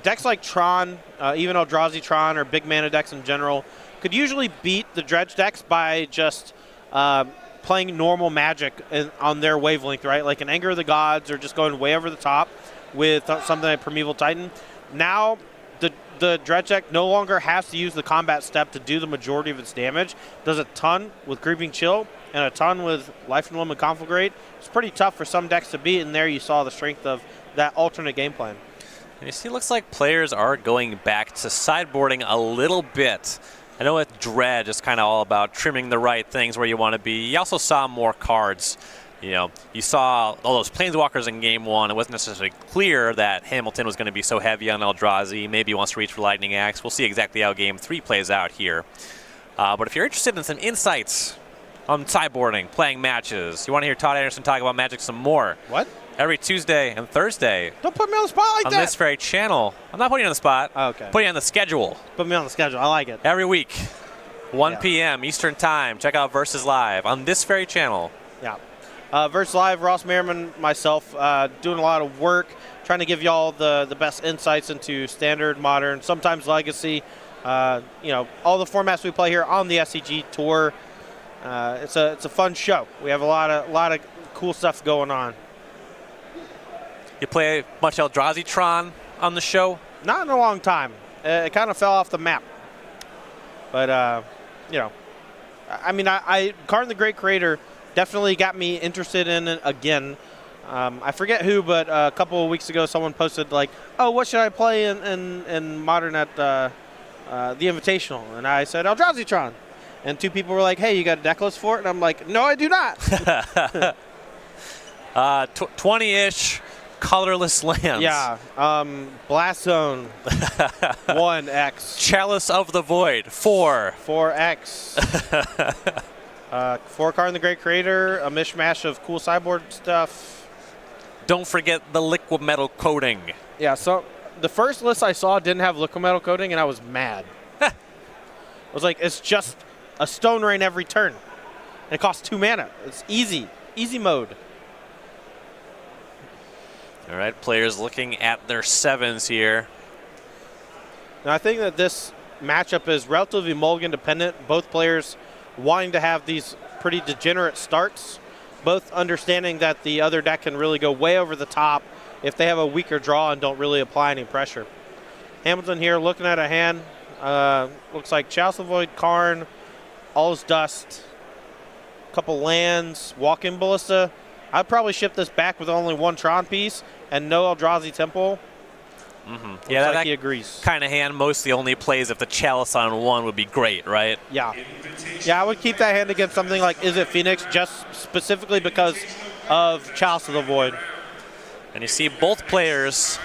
Decks like Tron, even Eldrazi Tron, or big mana decks in general, could usually beat the Dredge decks by just playing normal Magic on their wavelength, right? Like an Anger of the Gods, or just going way over the top with something like Primeval Titan. Now, the Dredge deck no longer has to use the combat step to do the majority of its damage. Does a ton with Creeping Chill and a ton with Life and Limb and Conflagrate. It's pretty tough for some decks to beat, and there you saw the strength of that alternate game plan. And you see, it looks like players are going back to sideboarding a little bit. I know with Dredge, it's kind of all about trimming the right things where you want to be. You also saw more cards. You know, you saw all those Planeswalkers in Game 1. It wasn't necessarily clear that Hamilton was going to be so heavy on Eldrazi. Maybe he wants to reach for Lightning Axe. We'll see exactly how Game 3 plays out here. But if you're interested in some insights on sideboarding, playing matches, you want to hear Todd Anderson talk about Magic some more. What? Every Tuesday and Thursday. Don't put me on the spot like on that. On this very channel. I'm not putting you on the spot. Oh, okay. Putting you on the schedule. Put me on the schedule. I like it. Every week, 1 p.m. Eastern Time. Check out Versus Live on this very channel. Yeah. Versus Live, Ross Merriman, myself, doing a lot of work, trying to give y'all the best insights into Standard, Modern, sometimes Legacy. All the formats we play here on the SCG Tour. It's a fun show. We have a lot of cool stuff going on. You play much Eldrazi Tron on the show? Not in a long time. It kind of fell off the map. But, you know, I mean, Karn the Great Creator definitely got me interested in it again. I forget who, but a couple of weeks ago, someone posted like, "Oh, what should I play in Modern at the Invitational?" And I said Eldrazi Tron, and 2 people were like, "Hey, you got a deck list for it?" And I'm like, "No, I do not." 20-ish colorless lands. Yeah, Blast Zone, 1x. Chalice of the Void, 4. 4x. 4 Karn the Great Creator, a mishmash of cool sideboard stuff. Don't forget the liquid metal coating. Yeah, so the first list I saw didn't have liquid metal coating, and I was mad. I was like, it's just a Stone Rain every turn. And it costs 2 mana. It's easy. Easy mode. All right, players looking at their 7s here. Now, I think that this matchup is relatively mulligan dependent. Both players wanting to have these pretty degenerate starts, both understanding that the other deck can really go way over the top if they have a weaker draw and don't really apply any pressure. Hamilton here looking at a hand. Looks like Chalice of the Void, Karn, All's Dust, couple lands, Walk-in Ballista. I'd probably ship this back with only 1 Tron piece and no Eldrazi Temple. Yeah, like he agrees. Kind of hand mostly only plays if the Chalice on 1 would be great, right? Yeah. Yeah, I would keep that hand against something like Is It Phoenix, just specifically because of Chalice of the Void. And you see both players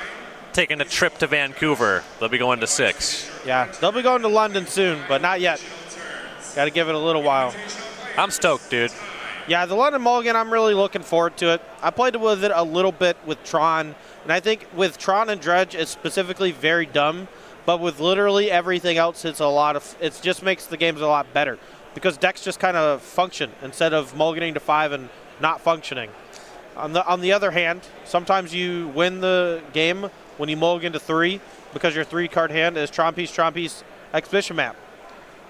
taking a trip to Vancouver. They'll be going to 6. Yeah, they'll be going to London soon, but not yet. Got to give it a little while. I'm stoked, dude. Yeah, the London Mulligan, I'm really looking forward to it. I played with it a little bit with Tron, and I think with Tron and Dredge, it's specifically very dumb, but with literally everything else, it just makes the games a lot better because decks just kind of function instead of mulliganing to 5 and not functioning. On the other hand, sometimes you win the game when you mulligan to 3 because your 3-card hand is Tron Piece, Exhibition Map,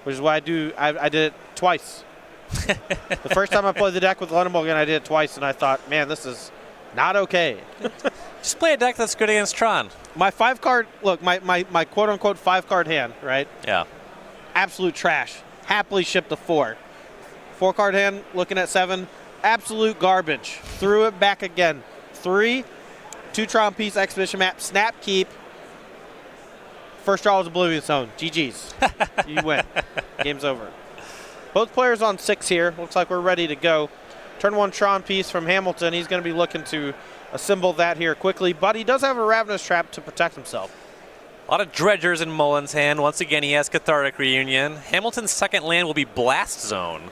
which is why I did it twice. The first time I played the deck with London Mulligan, I did it twice, and I thought, man, this is not okay. Just play a deck that's good against Tron. My 5-card, look, my quote-unquote 5-card hand, right? Yeah. Absolute trash. Happily shipped a 4. 4-card hand, looking at 7. Absolute garbage. Threw it back again. 3, 2 Tron Piece, Exhibition Map, Snap Keep. First draw was Oblivion Zone. GG's. You win. Game's over. Both players on 6 here. Looks like we're ready to go. Turn 1 Tron Piece from Hamilton. He's going to be looking to assemble that here quickly, but he does have a Ravenous Trap to protect himself. A lot of dredgers in Mullen's hand. Once again, he has Cathartic Reunion. Hamilton's second land will be Blast Zone.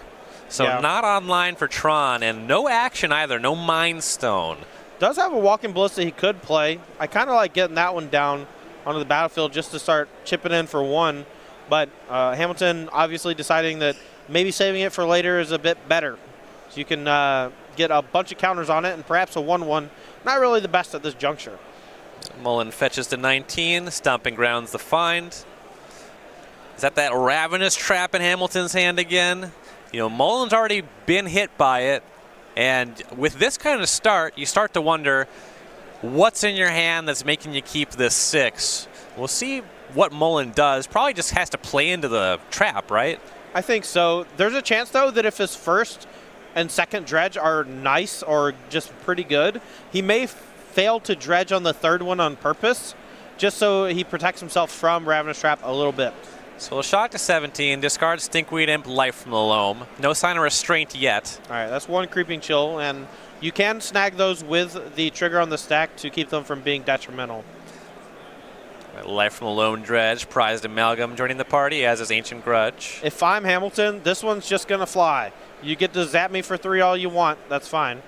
So Yeah. not online for Tron, and no action either. No Mind Stone. Does have a Walk-in Ballista he could play. I kind of like getting that one down onto the battlefield just to start chipping in for 1. But Hamilton obviously deciding that maybe saving it for later is a bit better. So you can get a bunch of counters on it and perhaps a 1/1. Not really the best at this juncture. Mullen fetches to 19. Stomping Grounds the find. Is that Ravenous Trap in Hamilton's hand again? You know, Mullen's already been hit by it. And with this kind of start, you start to wonder what's in your hand that's making you keep this 6. We'll see what Mullen does. Probably just has to play into the trap, right? I think so. There's a chance, though, that if his first and second dredge are nice or just pretty good, he may fail to dredge on the 3rd one on purpose, just so he protects himself from Ravenous Trap a little bit. So we'll shock to 17, discard Stinkweed Imp, Life from the Loam. No sign of restraint yet. All right, that's 1 Creeping Chill, and you can snag those with the trigger on the stack to keep them from being detrimental. Life from the Loam Dredge, Prized Amalgam joining the party, as is Ancient Grudge. If I'm Hamilton, this one's just going to fly. You get to zap me for 3 all you want. That's fine.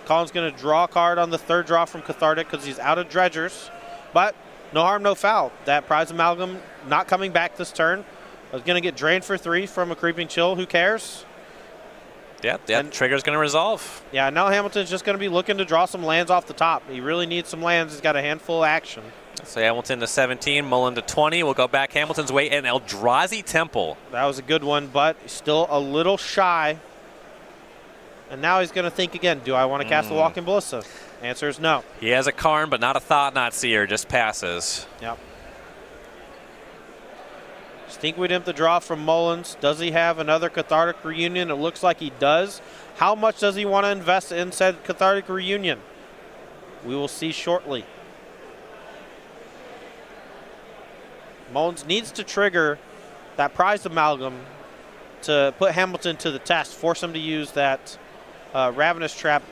Colin's going to draw a card on the 3rd draw from Cathartic because he's out of dredgers. But no harm, no foul. That Prized Amalgam not coming back this turn. I was going to get drained for 3 from a Creeping Chill. Who cares? Yeah, that trigger's going to resolve. Yeah, now Hamilton's just going to be looking to draw some lands off the top. He really needs some lands. He's got a handful of action. So Hamilton to 17, Mullen to 20. We'll go back Hamilton's way, and Eldrazi Temple. That was a good one, but still a little shy. And now he's going to think again, do I want to cast the Walk-in Ballista? Answer is no. He has a Karn, but not a Thought Knot Seer, just passes. Yep. Stinkweed Imp the draw from Mullins. Does he have another Cathartic Reunion? It looks like he does. How much does he want to invest in said Cathartic Reunion? We will see shortly. Mullins needs to trigger that prized amalgam to put Hamilton to the test, force him to use that Ravenous Trap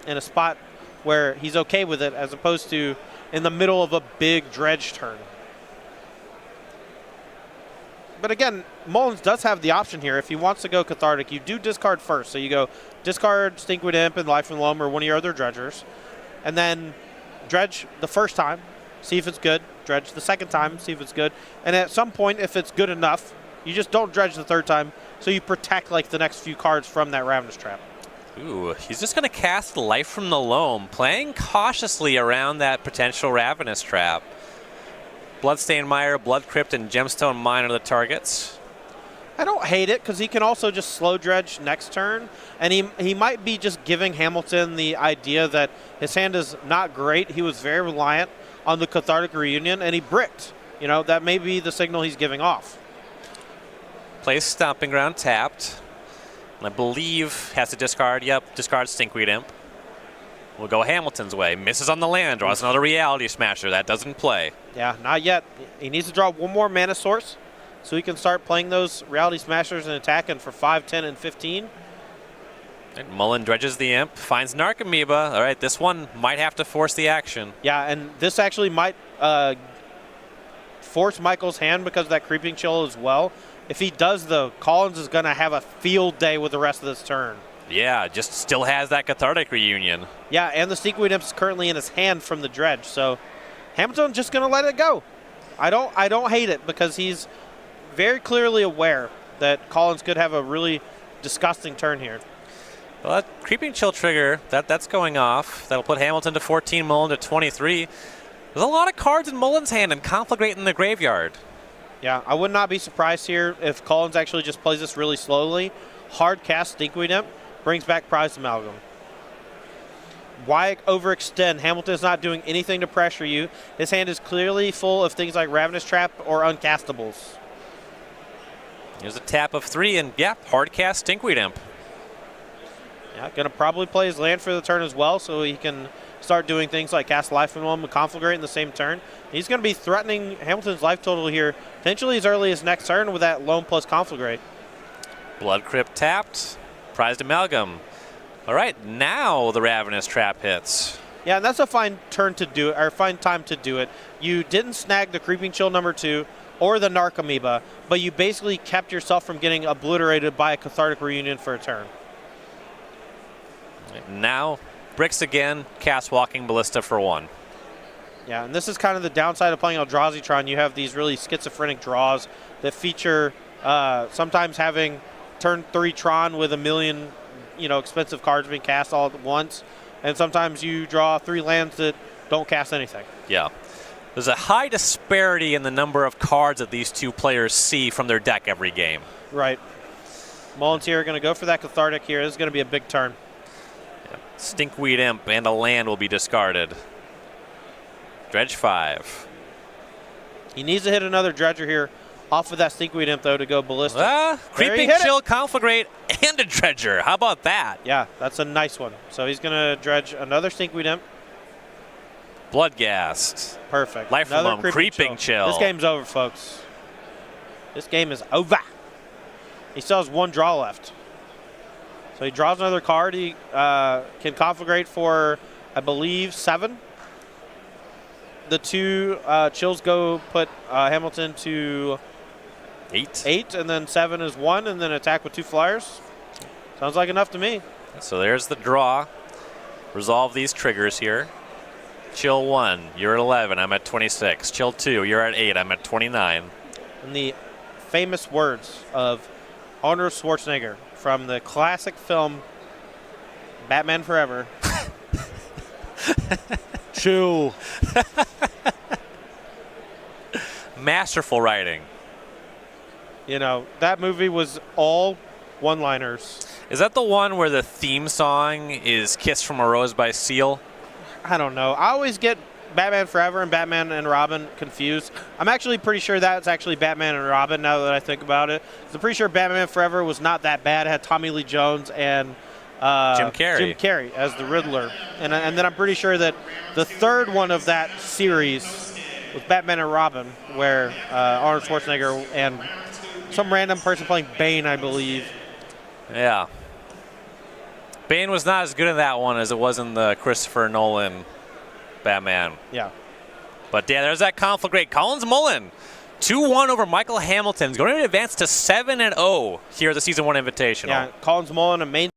in a spot where he's okay with it, as opposed to in the middle of a big dredge turn. But again, Mullins does have the option here. If he wants to go Cathartic, you do discard first. So you go discard Stinkweed Imp and Life and Loam or one of your other dredgers, and then dredge the first time, see if it's good. Dredge the second time, see if it's good. And at some point, if it's good enough, you just don't dredge the third time, so you protect like the next few cards from that Ravenous Trap. Ooh, he's just going to cast Life from the Loam, playing cautiously around that potential Ravenous Trap. Bloodstained Mire, Blood Crypt, and Gemstone Mine are the targets. I don't hate it, because he can also just slow dredge next turn, and he might be just giving Hamilton the idea that his hand is not great. He was very reliant on the Cathartic Reunion, and he bricked. You know, that may be the signal he's giving off. Plays Stomping Ground tapped. And I believe has to discard, discard Stinkweed Imp. We'll go Hamilton's way. Misses on the land, draws another Reality Smasher. That doesn't play. Yeah, not yet. He needs to draw one more mana source so he can start playing those Reality Smashers and attacking for 5, 10, and 15. And Mullen dredges the Imp, finds Narcomoeba. All right, this one might have to force the action. Yeah, and this actually might force Michael's hand because of that Creeping Chill as well. If he does, though, Collins is going to have a field day with the rest of this turn. Yeah, just still has that Cathartic Reunion. Yeah, and the Stinkweed Imp is currently in his hand from the dredge, so Hamilton's just going to let it go. I don't hate it, because he's very clearly aware that Collins could have a really disgusting turn here. Well, that Creeping Chill trigger, that's going off. That'll put Hamilton to 14, Mullen to 23. There's a lot of cards in Mullen's hand and Conflagrate in the graveyard. Yeah, I would not be surprised here if Collins actually just plays this really slowly. Hard cast Stinkweed Imp, brings back Prized Amalgam. Why overextend? Hamilton is not doing anything to pressure you. His hand is clearly full of things like Ravenous Trap or uncastables. Here's a tap of 3, and yeah, hard cast Stinkweed Imp. Yeah, going to probably play his land for the turn as well, so he can start doing things like cast Life and Loam and Conflagrate in the same turn. He's going to be threatening Hamilton's life total here, potentially as early as next turn with that Loam plus Conflagrate. Blood Crypt tapped, Prized Amalgam. All right, now the Ravenous Trap hits. Yeah, and that's a fine turn to do it, or fine time to do it. You didn't snag the Creeping Chill number 2 or the Narcomoeba, but you basically kept yourself from getting obliterated by a Cathartic Reunion for a turn. Now, bricks again, cast Walking Ballista for 1. Yeah, and this is kind of the downside of playing Eldrazi-tron. You have these really schizophrenic draws that feature sometimes having turn 3 Tron with a million, expensive cards being cast all at once, and sometimes you draw 3 lands that don't cast anything. Yeah. There's a high disparity in the number of cards that these two players see from their deck every game. Right. Mullins here going to go for that Cathartic here. This is going to be a big turn. Yeah. Stinkweed Imp and a land will be discarded. Dredge 5. He needs to hit another Dredger here off of that Stinkweed Imp, though, to go ballistic. Creeping Chill, Conflagrate, and a Dredger. How about that? Yeah, that's a nice one. So he's going to dredge another Stinkweed Imp. Bloodghast. Perfect. Life Alone, Creeping Chill. This game's over, folks. This game is over. He still has 1 draw left. So he draws another card. He can Conflagrate for, I believe, 7. The 2 chills go put Hamilton to 8, and then 7 is 1, and then attack with 2 flyers. Sounds like enough to me. So there's the draw. Resolve these triggers here. Chill 1, you're at 11, I'm at 26. Chill 2, you're at 8, I'm at 29. In the famous words of Arnold Schwarzenegger from the classic film Batman Forever. Chill. Masterful writing. That movie was all one-liners. Is that the one where the theme song is Kiss from a Rose by Seal? I don't know. I always get Batman Forever and Batman and Robin confused. I'm actually pretty sure that's actually Batman and Robin now that I think about it. 'Cause I'm pretty sure Batman Forever was not that bad. It had Tommy Lee Jones and Jim Carrey as the Riddler. And then I'm pretty sure that the third one of that series was Batman and Robin, where Arnold Schwarzenegger and some random person playing Bane, I believe. Yeah. Bane was not as good in that one as it was in the Christopher Nolan Batman. Yeah. But yeah, there's that conflict rate. Collins Mullen, 2-1 over Michael Hamilton. He's going to advance to 7-0 here at the Season 1 Invitational. Yeah, Collins Mullen, a main